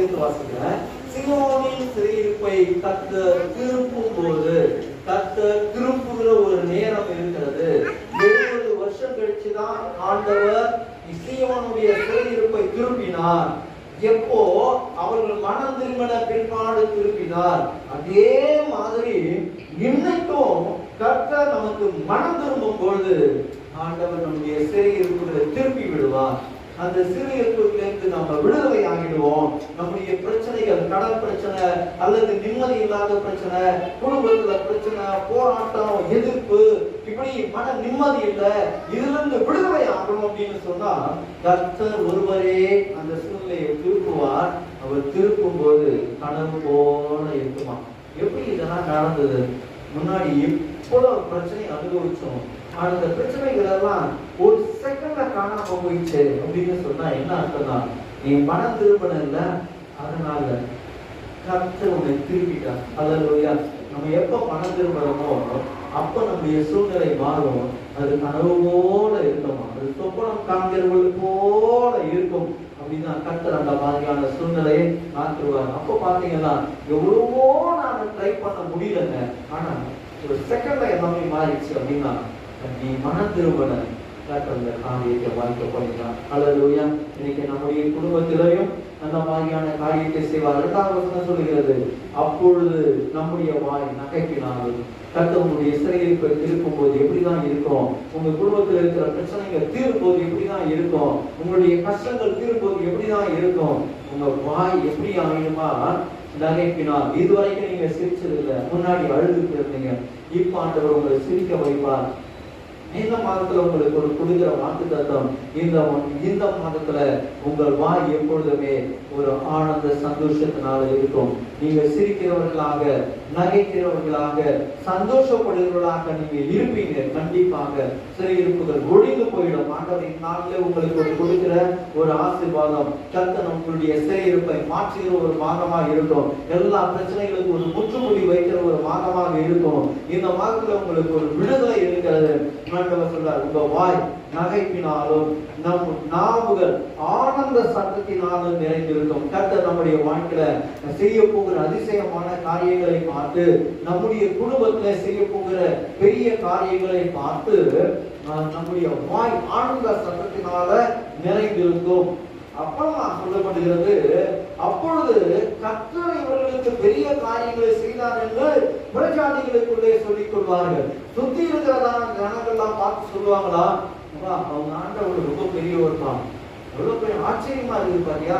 சேர்த்து வாசிக்கிறேன். சீயோனின் சிறையிருப்பை கர்த்தர் திருப்பும் போது, கர்த்தர் திருப்புகிற ஒரு நேரம் இருக்கிறது. 70 வருஷம் கழிச்சுதான் ஆண்டவர் சீயோனுடைய சிறையிருப்பை திருப்பினார். எப்போ அவர்கள் மனம் திரும்பின பிற்பாடு திருப்பினார். அதே மாதிரி இன்னைக்கும் கர்த்தர் நமக்கு மனம் திரும்பும் பொழுது ஆண்டவர் நம்முடைய சிறையிருப்புகளை திருப்பி விடுவார். அந்த சிறையிருப்புகளிலிருந்து நம்ம விடுதலை ஆகிடுவோம். நம்முடைய பிரச்சனைகள், கடன் பிரச்சனை அல்லது நிம்மதி இல்லாத பிரச்சனை, குடும்பத்துல பிரச்சனை, போராட்டம், எதிர்ப்பு, இப்படி மன நிம்மதி இல்லை, இதுல இருந்து விடுதலை ஆகணும் அப்படின்னு சொன்னா கர்த்தர் ஒருவரே அந்த சூழ்நிலையை திருப்புவார். அவர் திருப்பும் போது கனவு போல இருக்குமா. எப்படி இதெல்லாம் நடந்தது? முன்னாடி இவ்வளவு பிரச்சனை அனுபவிச்சோம், அந்த பிரச்சனைகள் எல்லாம் ஒரு செகண்ட்ல காணாம போயிடுச்சு அப்படின்னு சொன்னா என்ன அர்த்தம்னா, நீ மனம் திரும்பின இல்ல, அதனால கர்த்தர் உன்னை திருப்பிட்டார். அல்லேலூயா. நம்ம எப்ப மனம் திரும்புறோமோ அப்ப நம்முடைய சூழ்நிலை மாறும். அது கனவு போல இருக்குமா, அது சொப்பனம் காண்கிறவர்கள் போல இருக்கும் அப்படின்னா கர்த்தர் அந்த மாதிரியான சூழ்நிலையை மாற்றுவார். அப்ப பாத்தீங்கன்னா எவ்வளவோ நாம ட்ரை பண்ண முடியலங்க, ஆனா ஒரு செகண்ட்ல எல்லாமே மாறிடுச்சு அப்படின்னா நீ மனம் திரும்பன அந்த காரியத்தை வாழ்க்கை பண்ணிக்கலாம். அல்லேலூயா. இன்னைக்கு நம்முடைய குடும்பத்திலையும் அந்த மாதிரியான காரியத்தை செய்வார். 2வது வசனம் சொல்லுகிறது, அப்பொழுது நம்முடைய வாய் நகைப்பினாலும். கர்த்தர் உங்களுடைய சிறையிருப்பை திருப்பும் போது எப்படிதான் இருக்கும், உங்க குடும்பத்தில் இருக்கிற பிரச்சனைகள் தீரும் போது எப்படிதான் இருக்கும், உங்களுடைய கஷ்டங்கள் தீரும் போது எப்படிதான் இருக்கும், உங்க வாய் எப்படி ஆயிடுமா நகைப்பினால். இதுவரைக்கும் நீங்க சிரிச்சது இல்லை, முன்னாடி அழுதுட்டு இருந்தீங்க, இப்ப ஆண்டவர் உங்களை சிரிக்க வைப்பார். இந்த மாதத்துல உங்களுக்கு ஒரு கொடுக்கிற வாக்குத்தத்தம், இந்த மாதத்துல உங்கள் வாய் எப்பொழுதுமே ஒரு ஆனந்த சந்தோஷத்தினால இருக்கும். நீங்க சிரிக்கிறவர்களாக, நகைக்கிறவர்களாக, சந்தோஷப்படுகிறவர்களாக நீங்க இருப்பீங்க. கண்டிப்பாக சிறையிருப்புகள் ஒழிந்து போயிடும். ஆண்டவரின் நாளில் உங்களுக்கு ஒரு கொடுக்கிற ஒரு ஆசீர்வாதம், கர்த்தர் உங்களுடைய சிறையிருப்பை மாற்றுகிற ஒரு மாதமாக இருக்கும். எல்லா பிரச்சனைகளுக்கும் ஒரு முற்றுப்புள்ளி வைக்கிற ஒரு மாதமாக இருக்கும். இந்த மாதத்துல உங்களுக்கு ஒரு விடுதலை இருக்கிறது. ஆண்டவர் சொல்றார், உங்க வாய் நகைப்பினாலும் நம் நாவுகள் ஆனந்த சத்தத்தினாலும் நிறைந்திருக்கும். கர்த்தர் நம்முடைய வாழ்க்கையில செய்ய போகிற அதிசயமான காரியங்களை பார்த்து, நம்முடைய குடும்பத்துல செய்ய போகிற பெரிய காரியங்களை பார்த்து நம்முடைய வாய் ஆனந்த சத்தத்தினால நிறைந்திருக்கும். அப்புறமா சொல்லப்படுகிறது, அப்பொழுது கர்த்தர் இவர்களுக்கு பெரிய காரியங்களை செய்தார் என்று புறஜாதிகளுக்குள்ளே சொல்லிக் கொள்வார்கள். சுத்தி இருக்கிறதான ஜனங்கள்லாம் பார்த்து சொல்லுவாங்களா, அவங்க ஆண்டவர் ரொம்ப பெரியவர் தான், எவ்வளவு பெரிய ஆச்சரியமா இருக்கு பாரியா,